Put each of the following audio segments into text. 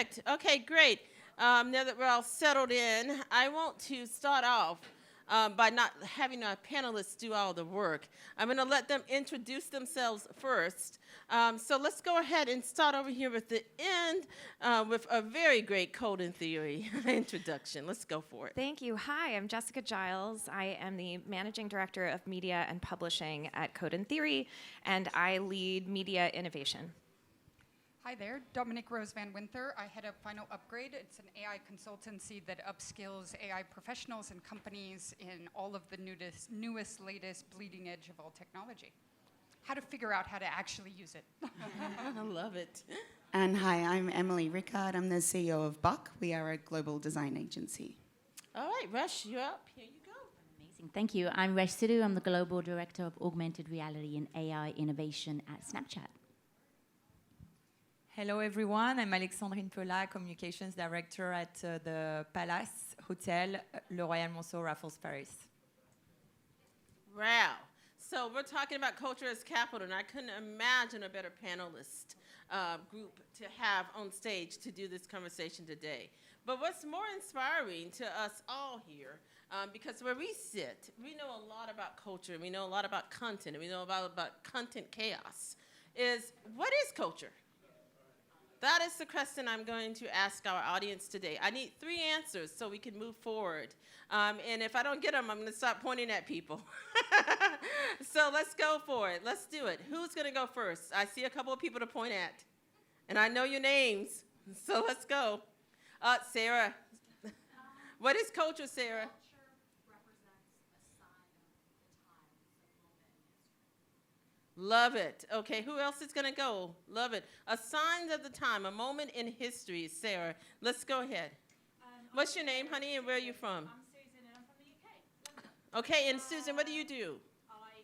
Perfect. Okay, great. Now that we're all settled in, I want to start off by not having our panelists do all the work. I'm going to let them introduce themselves first. So let's go ahead and start over here with the end with a very great code and theory introduction. Let's go for it. Thank you. Hi, I'm Jessica Giles. I am the Managing Director of Media and Publishing at Code and Theory, and I lead media innovation. Hi there, Dominique Van-Winther. I head up Final Upgrade. It's an AI consultancy that upskills AI professionals and companies in all of the newest, latest, bleeding edge of all technology. How to figure out how to actually use it. I love it. And hi, I'm Emily Rickard. I'm the CEO of Buck. We are a global design agency. All right, Rush, you're up. Here you go. Amazing. Thank you. I'm Resh Sidhu. I'm the Global Director of Augmented Reality and AI Innovation at Snapchat. Hello, everyone. I'm Alexandrine Pelat, Communications Director at the Pelat Hotel, Le Royal Monceau, Raffles, Paris. Wow. So we're talking about culture as capital, and I couldn't imagine a better panelist group to have on stage to do this conversation today. But what's more inspiring to us all here, because where we sit, we know a lot about culture, we know a lot about content, and we know about content chaos, is what is culture? That is the question I'm going to ask our audience today. I need 3 answers so we can move forward. And if I don't get them, I'm going to start pointing at people. So let's go for it. Let's do it. Who's going to go first? I see a couple of people to point at. And I know your names. So let's go. Sarah. What is culture, Sarah? Love it. Okay, who else is going to go? Love it. A sign of the time, a moment in history. Sarah, let's go ahead. What's your name, honey, and where are you from? I'm Susan, and I'm from the UK, London. Okay, and Susan, what do you do? I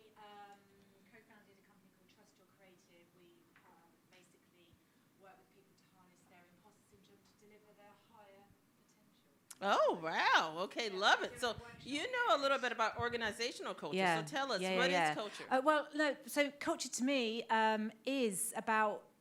co-founded a company called Trust Your Creative. We basically work with people to harness their imposter syndrome to deliver their higher potential. Oh, wow. Okay, love it. So you know a little bit about organizational culture. Yeah. So tell us, Yeah, what yeah, is culture? So culture to me is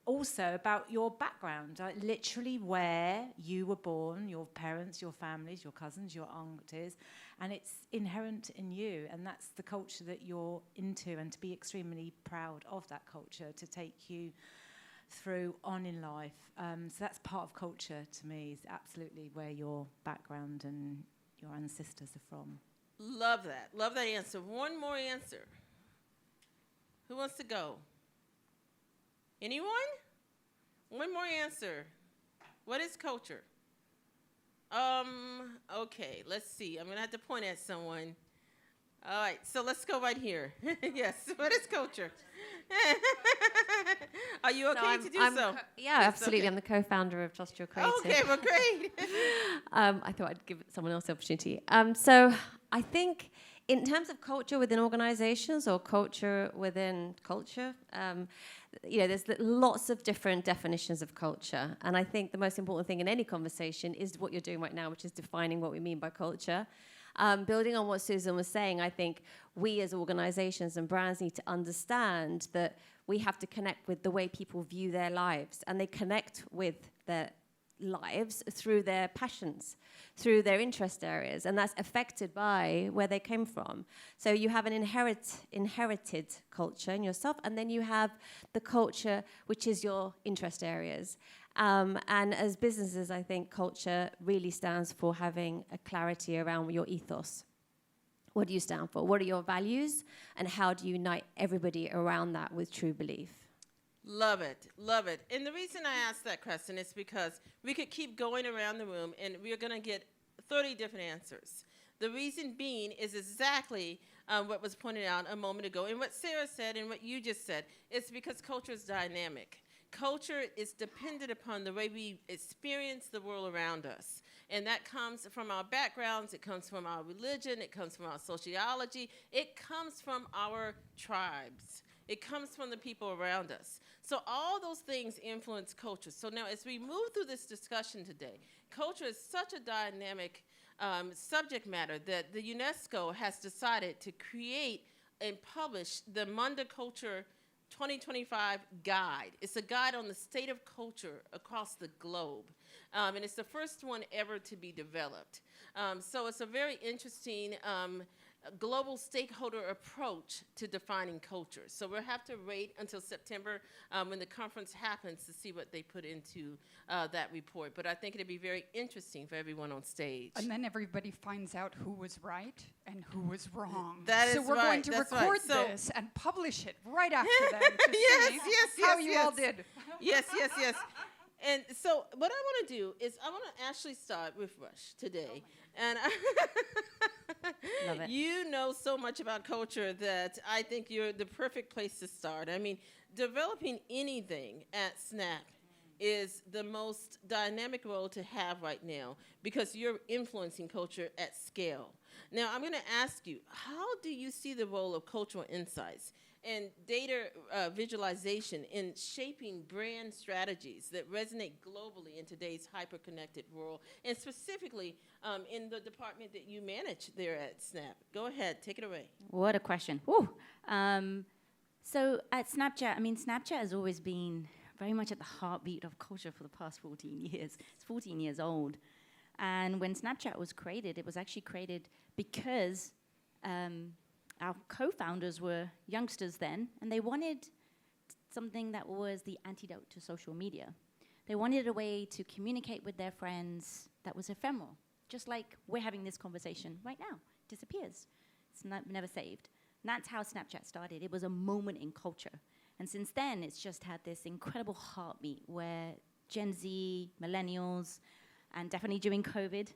also about your background, literally where you were born, your parents, your families, your cousins, your aunties, and it's inherent in you, and that's the culture that you're into, and to be extremely proud of that culture, to take you through on in life. So that's part of culture to me, is absolutely where your background and your ancestors are from. Love that. Love that answer. One more answer. Who wants to go? Anyone? One more answer. What is culture? Okay, let's see. I'm going to have to point at someone. All right, so let's go right here. Yes, what is culture? Are you okay to do so? Yeah, absolutely. Okay. I'm the co-founder of Trust Your Creative. Okay, well, great. I thought I'd give someone else the opportunity. So I think in terms of culture within organizations or culture within culture, there's lots of different definitions of culture. And I think the most important thing in any conversation is what you're doing right now, which is defining what we mean by culture. Building on what Susan was saying, I think we as organizations and brands need to understand that we have to connect with the way people view their lives, and they connect with their lives through their passions, through their interest areas, and that's affected by where they came from. So you have an inherited culture in yourself, and then you have the culture which is your interest areas. And as businesses, I think culture really stands for having a clarity around your ethos. What do you stand for? What are your values? And how do you unite everybody around that with true belief? Love it. Love it. And the reason I asked that question is because we could keep going around the room and we're going to get 30 different answers. The reason being is exactly what was pointed out a moment ago, and what Sarah said and what you just said. It's because culture is dynamic. Culture is dependent upon the way we experience the world around us. And that comes from our backgrounds, it comes from our religion, it comes from our sociology, it comes from our tribes. It comes from the people around us. So all those things influence culture. So now as we move through this discussion today, culture is such a dynamic subject matter that the UNESCO has decided to create and publish the Monda Culture 2025 guide. It's a guide on the state of culture across the globe. And it's the first one ever to be developed. So it's a very interesting global stakeholder approach to defining culture. So we'll have to wait until September when the conference happens to see what they put into that report. But I think it'd be very interesting for everyone on stage. And then everybody finds out who was right and who was wrong. That so is we're right, going to that's record right. So- this and publish it right after that to Yes, see yes, how yes, you all yes. did. Yes, yes, yes. And so what I want to do is I want to actually start with Rush today. And Love it. you know so much about culture that I think you're the perfect place to start. I mean, developing anything at Snap is the most dynamic role to have right now because you're influencing culture at scale. Now, I'm going to ask you, how do you see the role of cultural insights and data visualization in shaping brand strategies that resonate globally in today's hyper-connected world, and specifically in the department that you manage there at Snap? Go ahead, take it away. What a question. Woo. So at Snapchat, I mean, Snapchat has always been very much at the heartbeat of culture for the past 14 years. It's 14 years old. And when Snapchat was created, it was actually created because our co-founders were youngsters then, and they wanted something that was the antidote to social media. They wanted a way to communicate with their friends that was ephemeral, just like we're having this conversation right now. It disappears. It's never saved. And that's how Snapchat started. It was a moment in culture. And since then, it's just had this incredible heartbeat where Gen Z, millennials, and definitely during COVID,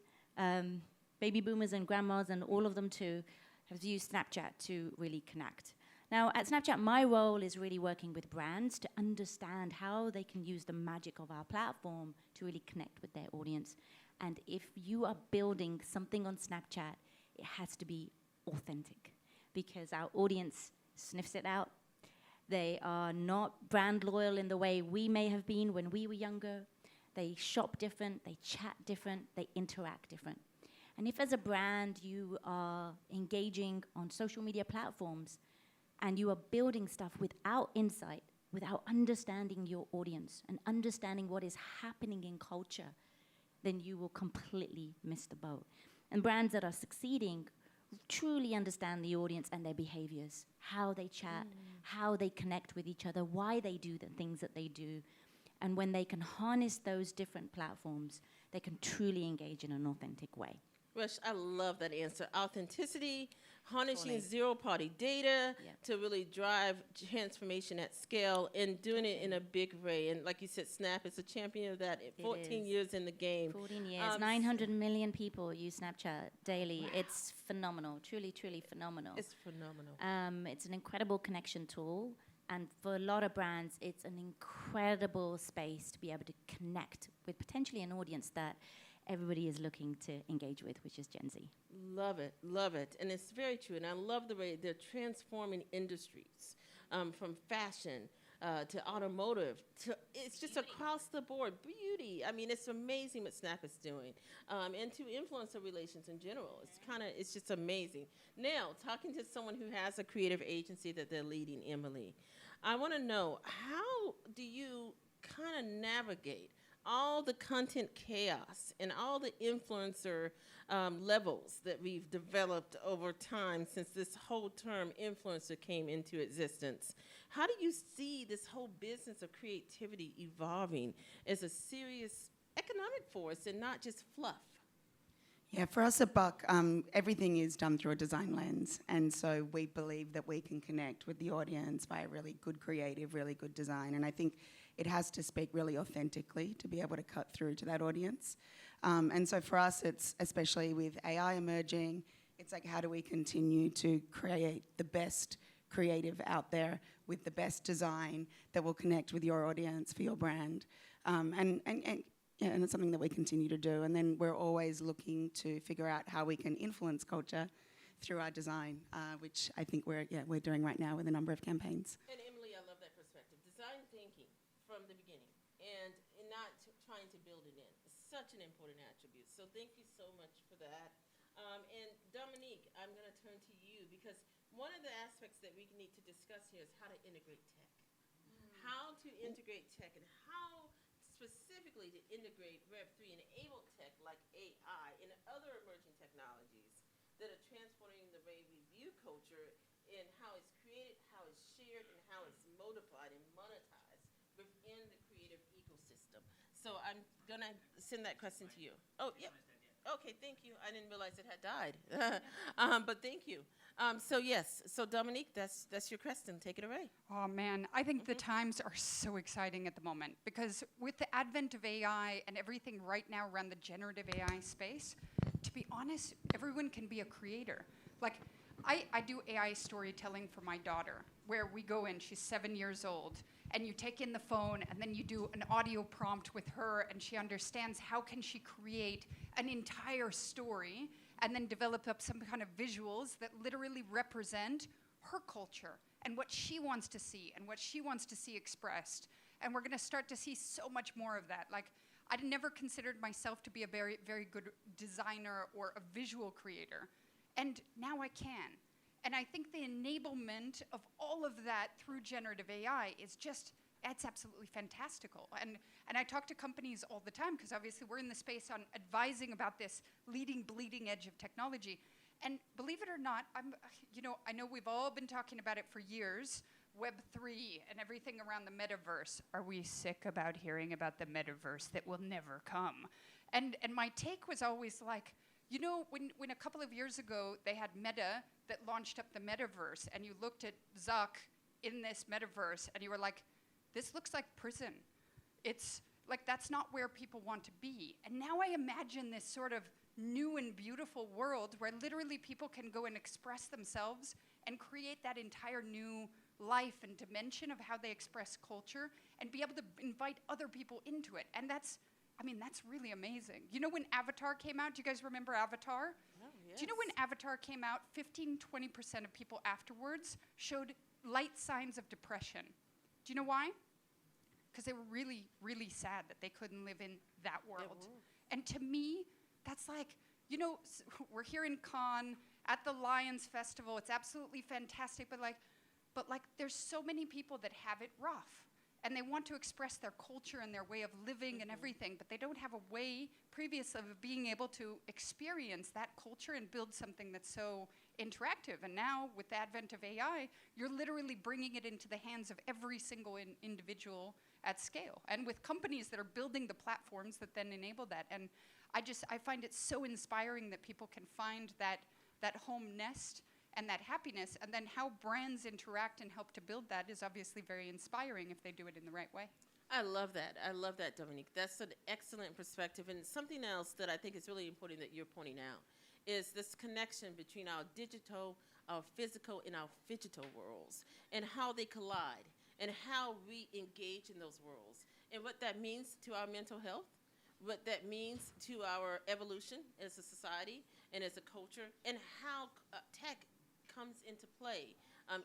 baby boomers and grandmas and all of them too, have used Snapchat to really connect. Now, at Snapchat, my role is really working with brands to understand how they can use the magic of our platform to really connect with their audience. And if you are building something on Snapchat, it has to be authentic because our audience sniffs it out. They are not brand loyal in the way we may have been when we were younger. They shop different, they chat different, they interact different. And if as a brand you are engaging on social media platforms and you are building stuff without insight, without understanding your audience and understanding what is happening in culture, then you will completely miss the boat. And brands that are succeeding truly understand the audience and their behaviors, how they chat, how they connect with each other, why they do the things that they do. And when they can harness those different platforms, they can truly engage in an authentic way. Rush, I love that answer. Authenticity, harnessing Totally. zero-party data Yep. to really drive transformation at scale and doing it in a big way. And like you said, Snap is a champion of that. 14 is. years in the game. 14 years, 900 million people use Snapchat daily. It's phenomenal, truly, truly phenomenal. It's phenomenal. It's an incredible connection tool. And for a lot of brands, it's an incredible space to be able to connect with potentially an audience that everybody is looking to engage with, which is Gen Z. Love it, love it. And it's very true. And I love the way they're transforming industries from fashion to automotive. It's just across the board. Beauty. I mean, it's amazing what Snap is doing. And to influencer relations in general. It's just amazing. Now, talking to someone who has a creative agency that they're leading, Emily, I want to know, how do you kind of navigate all the content chaos and all the influencer levels that we've developed over time since this whole term influencer came into existence? How do you see this whole business of creativity evolving as a serious economic force and not just fluff? Yeah, for us at Buck, everything is done through a design lens. And so we believe that we can connect with the audience by a really good creative, really good design. And I think it has to speak really authentically to be able to cut through to that audience. And so for us, it's especially with AI emerging, it's like, how do we continue to create the best creative out there with the best design that will connect with your audience for your brand? And it's something that we continue to do. And then we're always looking to figure out how we can influence culture through our design, which I think we're doing right now with a number of campaigns. And Emily, I love that perspective. Design thinking from the beginning and not trying to build it in. It's such an important attribute. So thank you so much for that. And Dominique, I'm going to turn to you because one of the aspects that we need to discuss here is how to integrate tech. how to integrate tech and how specifically to integrate Web3 and enable tech like AI and other emerging technologies that are transforming the way we view culture and how it's created, how it's shared, and how it's modified and monetized within the creative ecosystem. So I'm going to send that question to you. Oh, yep. Okay, thank you. I didn't realize it had died. But thank you. So yes, so Dominique, that's your question. Take it away. Oh man, I think the times are so exciting at the moment because with the advent of AI and everything right now around the generative AI space, to be honest, everyone can be a creator. Like, I do AI storytelling for my daughter, where we go in, she's 7 years old, and you take in the phone and then you do an audio prompt with her and she understands how can she create an entire story and then develop up some kind of visuals that literally represent her culture and what she wants to see and what she wants to see expressed. And we're gonna start to see so much more of that. Like, I never considered myself to be a very, very good designer or a visual creator. And now I can. And I think the enablement of all of that through generative AI is just, it's absolutely fantastical. And I talk to companies all the time, because obviously we're in the space on advising about this leading, bleeding edge of technology. And believe it or not, I know we've all been talking about it for years, Web3 and everything around the metaverse. Are we sick about hearing about the metaverse that will never come? And my take was always like, you know, when a couple of years ago they had Meta that launched up the metaverse, and you looked at Zuck in this metaverse, and you were like, this looks like prison. It's like, that's not where people want to be. And now I imagine this sort of new and beautiful world where literally people can go and express themselves and create that entire new life and dimension of how they express culture and be able to invite other people into it. And that's really amazing. You know, when Avatar came out, do you guys remember Avatar? Oh, yes. Do you know when Avatar came out, 15-20% of people afterwards showed light signs of depression? Do you know why? Because they were really, really sad that they couldn't live in that world. And to me, that's like, you know, we're here in Cannes at the Lions Festival. It's absolutely fantastic, but there's so many people that have it rough. And they want to express their culture and their way of living and everything, but they don't have a way previous of being able to experience that culture and build something that's so interactive. And now, with the advent of AI, you're literally bringing it into the hands of every single individual at scale. And with companies that are building the platforms that then enable that. And I find it so inspiring that people can find that home nest and that happiness, and then how brands interact and help to build that is obviously very inspiring if they do it in the right way. I love that. I love that, Dominique. That's an excellent perspective. And something else that I think is really important that you're pointing out is this connection between our digital, our physical, and our phygital worlds, and how they collide, and how we engage in those worlds, and what that means to our mental health, what that means to our evolution as a society and as a culture, and how tech comes into play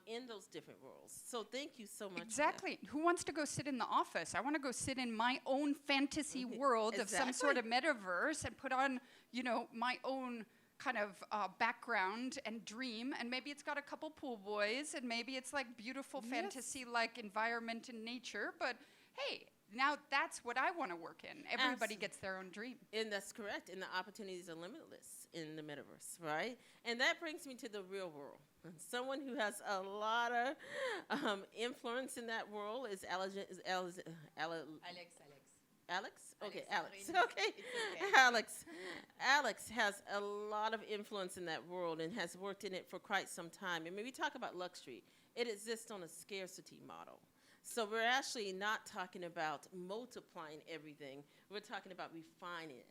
in those different worlds. So thank you so much. Exactly. Who wants to go sit in the office? I want to go sit in my own fantasy world of some sort of metaverse and put on, you know, my own kind of background and dream. And maybe it's got a couple pool boys, and maybe it's like beautiful fantasy-like environment and nature. But hey, now that's what I want to work in. Everybody gets their own dream. And that's correct. And the opportunities are limitless in the metaverse, right? And that brings me to the real world. Someone who has a lot of influence in that world is Alex? Okay, Alex. Okay. Alex has a lot of influence in that world and has worked in it for quite some time. And when we talk about luxury, it exists on a scarcity model. So we're actually not talking about multiplying everything. We're talking about refining it.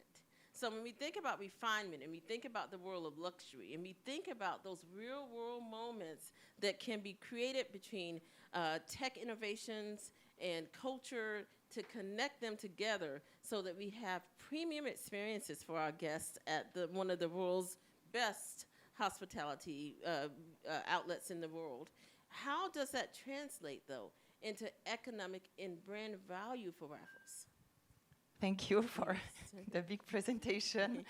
So when we think about refinement and we think about the world of luxury and we think about those real world moments that can be created between tech innovations and culture to connect them together so that we have premium experiences for our guests at one of the world's best hospitality outlets in the world. How does that translate, though, into economic and brand value for Raffles? Thank you for the big presentation.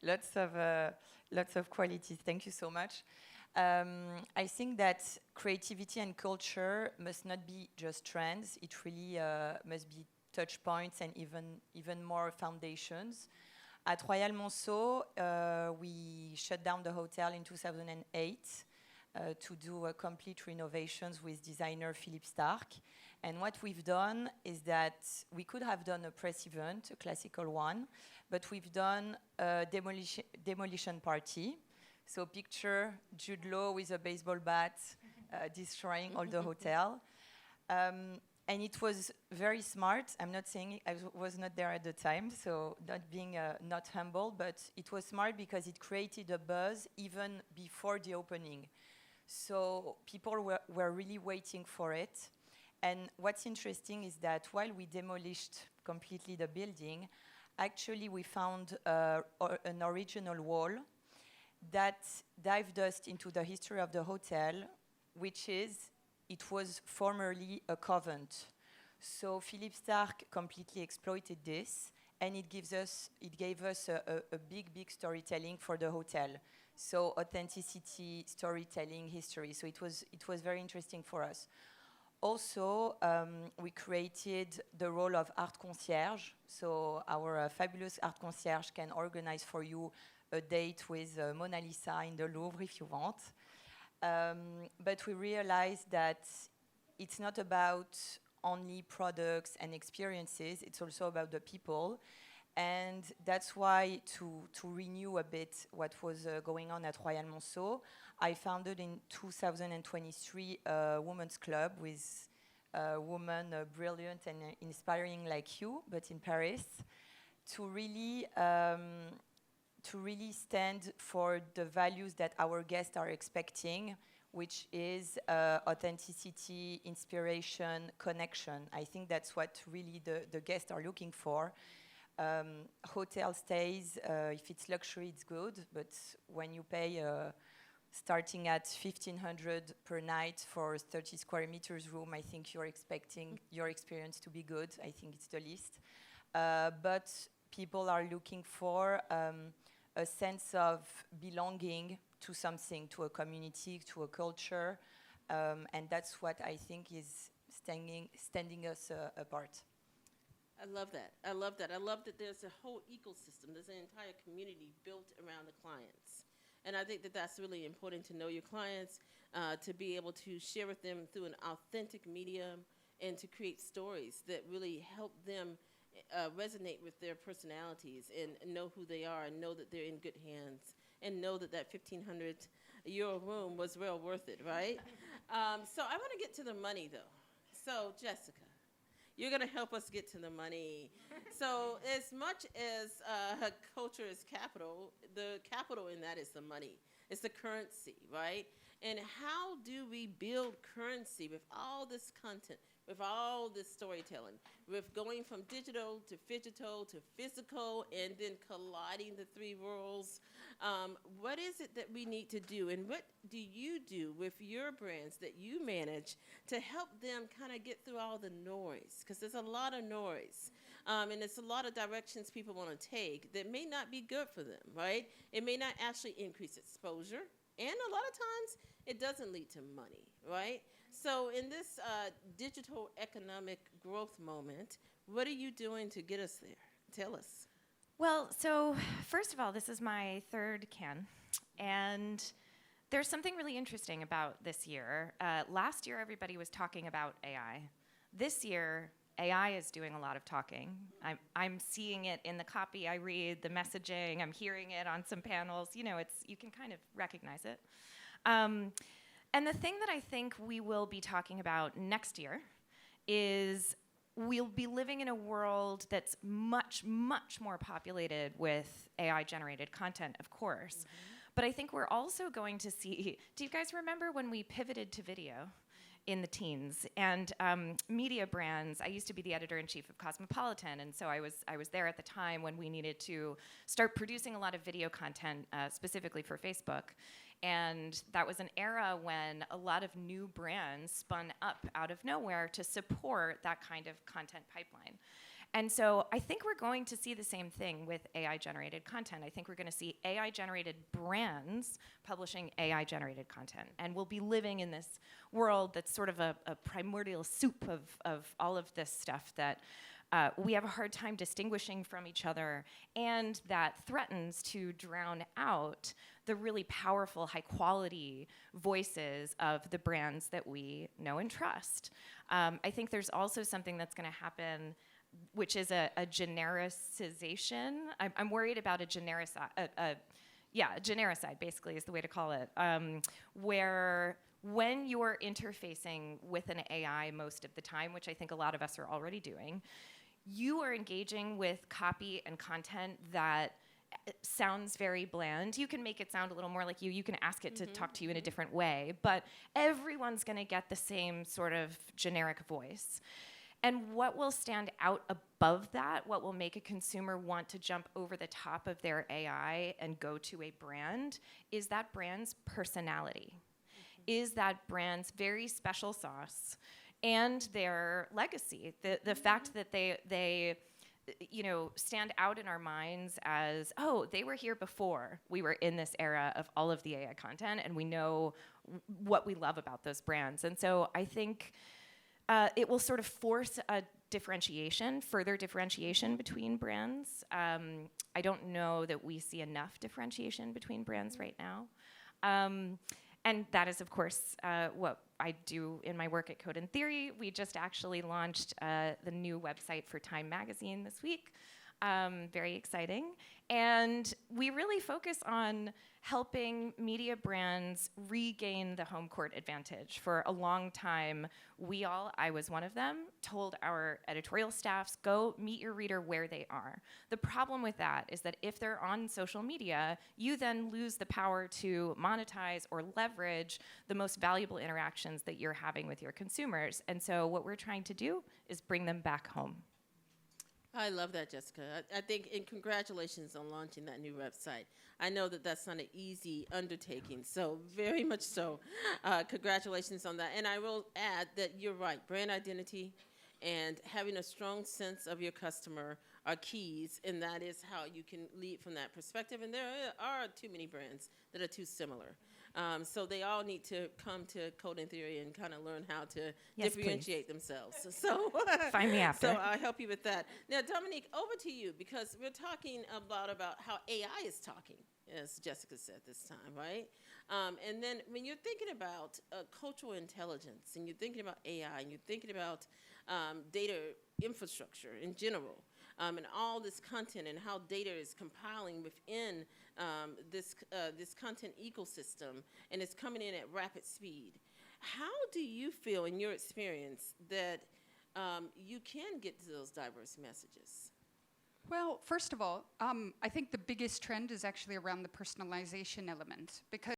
Lots of qualities. Thank you so much. I think that creativity and culture must not be just trends. It really must be touch points and even more foundations. At Royal Monceau, we shut down the hotel in 2008 to do complete renovations with designer Philippe Stark. And what we've done is that we could have done a press event, a classical one, but we've done a demolition party. So picture Jude Law with a baseball bat destroying all the hotel. And it was very smart. I'm not saying I was not there at the time, so not being not humble, but it was smart because it created a buzz even before the opening. So people were really waiting for it. And what's interesting is that while we demolished completely the building, actually we found an original wall that dived us into the history of the hotel, which is, it was formerly a convent. So Philippe Stark completely exploited this, and it gave us a big storytelling for the hotel. So authenticity, storytelling, history. So it was very interesting for us. Also, we created the role of art concierge. So our fabulous art concierge can organize for you a date with Mona Lisa in the Louvre if you want. But we realized that it's not about only products and experiences, it's also about the people. And that's why, to renew a bit what was going on at Royal Monceau, I founded in 2023 a women's club with women brilliant and inspiring like you, but in Paris, to really stand for the values that our guests are expecting, which is authenticity, inspiration, connection. I think that's what really the guests are looking for. Hotel stays, if it's luxury, it's good, but when you pay starting at 1,500 per night for 30 square meters room, I think you're expecting your experience to be good. I think it's the least. But people are looking for a sense of belonging to something, to a community, to a culture, and that's what I think is standing us apart. I love that. I love that. I love that there's a whole ecosystem. There's an entire community built around the clients. And I think that that's really important, to know your clients, to be able to share with them through an authentic medium, and to create stories that really help them resonate with their personalities and know who they are, and know that they're in good hands, and know that that €1,500 room was well worth it, right? So I want to get to the money, though. So, Jessica, you're going to help us get to the money. So as much as culture is capital, the capital in that is the money. It's the currency, right? And how do we build currency with all this content, with all this storytelling, with going from digital to phygital to physical, and then colliding the three worlds? What is it that we need to do, and what do you do with your brands that you manage to help them kind of get through all the noise? Because there's a lot of noise, and it's a lot of directions people want to take that may not be good for them, right? It may not actually increase exposure, and a lot of times it doesn't lead to money, right? So in this digital economic growth moment, what are you doing to get us there? Tell us. Well, so first of all, this is my third can, and there's something really interesting about this year. Last year, everybody was talking about AI. This year, AI is doing a lot of talking. I'm seeing it in the copy I read, the messaging. I'm hearing it on some panels. You know, you can kind of recognize it. And the thing that I think we will be talking about next year is we'll be living in a world that's much, much more populated with AI-generated content, of course. Mm-hmm. But I think we're also going to see, do you guys remember when we pivoted to video in the teens? And media brands, I used to be the editor-in-chief of Cosmopolitan, and so I was there at the time when we needed to start producing a lot of video content, specifically for Facebook. And that was an era when a lot of new brands spun up out of nowhere to support that kind of content pipeline. And so I think we're going to see the same thing with AI-generated content. I think we're going to see AI-generated brands publishing AI-generated content. And we'll be living in this world that's sort of a primordial soup of all of this stuff that we have a hard time distinguishing from each other, and that threatens to drown out the really powerful, high-quality voices of the brands that we know and trust. I think there's also something that's going to happen, which is a genericization. I'm worried about a genericide, basically, is the way to call it, where when you're interfacing with an AI most of the time, which I think a lot of us are already doing, you are engaging with copy and content that sounds very bland. You can make it sound a little more like you. You can ask it to talk to you in a different way, but everyone's going to get the same sort of generic voice. And what will stand out above that, what will make a consumer want to jump over the top of their AI and go to a brand, is that brand's personality, is that brand's very special sauce, and their legacy. The fact that they stand out in our minds as, oh, they were here before we were in this era of all of the AI content, and we know what we love about those brands. And so I think it will sort of force a further differentiation between brands. I don't know that we see enough differentiation between brands right now. And that is, of course, what I do in my work at Code and Theory. We just actually launched the new website for Time Magazine this week. Very exciting. And we really focus on helping media brands regain the home court advantage. For a long time, I was one of them, told our editorial staffs, go meet your reader where they are. The problem with that is that if they're on social media, you then lose the power to monetize or leverage the most valuable interactions that you're having with your consumers. And so what we're trying to do is bring them back home. I love that, Jessica. I think, and congratulations on launching that new website. I know that that's not an easy undertaking, so very much so. Congratulations on that. And I will add that you're right. Brand identity and having a strong sense of your customer are keys, and that is how you can lead from that perspective. And there are too many brands that are too similar. So they all need to come to Code and Theory and kind of learn how to differentiate themselves. So find me after. So I'll help you with that. Now, Dominique, over to you, because we're talking about how AI is talking, as Jessica said this time, right? And then when you're thinking about cultural intelligence, and you're thinking about AI, and you're thinking about data infrastructure in general, and all this content and how data is compiling within this content ecosystem, and it's coming in at rapid speed. How do you feel in your experience that you can get to those diverse messages? Well, first of all, I think the biggest trend is actually around the personalization element, because